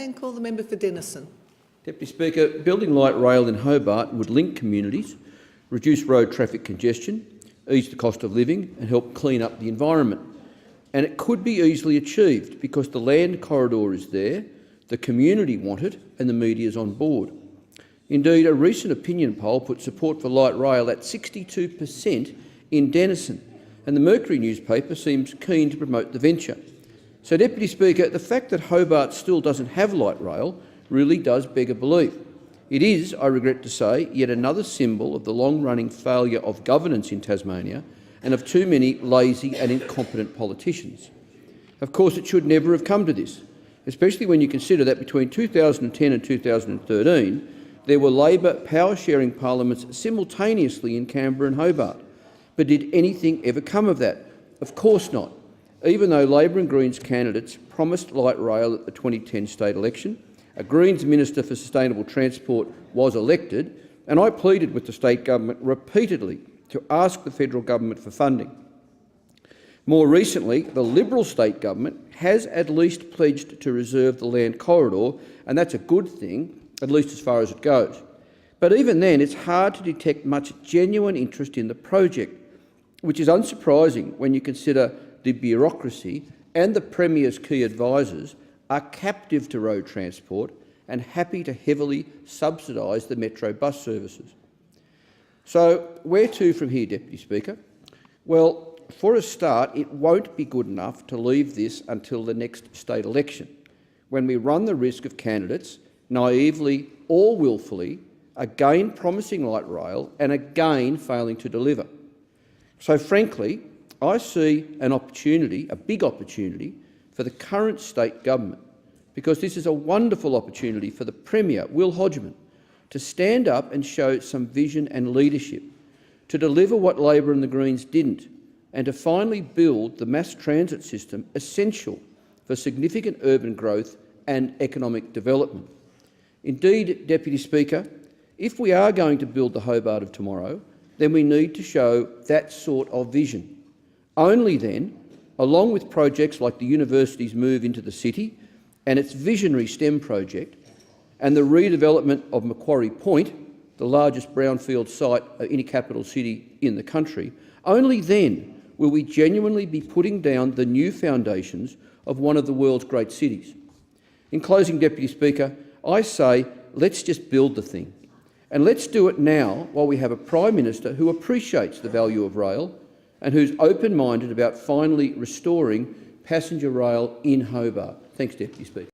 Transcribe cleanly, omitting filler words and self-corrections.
and call the member for Denison. Deputy Speaker, building light rail in Hobart would link communities, reduce road traffic congestion, ease the cost of living and help clean up the environment. And it could be easily achieved because the land corridor is there, the community want it and the media is on board. Indeed, a recent opinion poll put support for light rail at 62% in Denison, and the Mercury newspaper seems keen to promote the venture. So, Deputy Speaker, the fact that Hobart still doesn't have light rail really does beg a belief. It is, I regret to say, yet another symbol of the long-running failure of governance in Tasmania and of too many lazy and incompetent politicians. Of course, it should never have come to this, especially when you consider that between 2010 and 2013, there were Labor power-sharing parliaments simultaneously in Canberra and Hobart. But did anything ever come of that? Of course not. Even though Labor and Greens candidates promised light rail at the 2010 state election, a Greens Minister for Sustainable Transport was elected, and I pleaded with the state government repeatedly to ask the federal government for funding. More recently, the Liberal state government has at least pledged to reserve the land corridor, and that's a good thing, at least as far as it goes. But even then, it's hard to detect much genuine interest in the project, which is unsurprising when you consider the bureaucracy and the Premier's key advisors are captive to road transport and happy to heavily subsidise the metro bus services. So where to from here, Deputy Speaker? Well, for a start, it won't be good enough to leave this until the next state election, when we run the risk of candidates naively or willfully again promising light rail and again failing to deliver. So frankly, I see an opportunity, a big opportunity, for the current state government, because this is a wonderful opportunity for the Premier, Will Hodgman, to stand up and show some vision and leadership, to deliver what Labor and the Greens didn't, and to finally build the mass transit system essential for significant urban growth and economic development. Indeed, Deputy Speaker, if we are going to build the Hobart of tomorrow, then we need to show that sort of vision. Only then, along with projects like the university's move into the city and its visionary STEM project and the redevelopment of Macquarie Point, the largest brownfield site of any capital city in the country, only then will we genuinely be putting down the new foundations of one of the world's great cities. In closing, Deputy Speaker, I say let's just build the thing. And let's do it now while we have a Prime Minister who appreciates the value of rail and who's open-minded about finally restoring passenger rail in Hobart. Thanks, Deputy Speaker.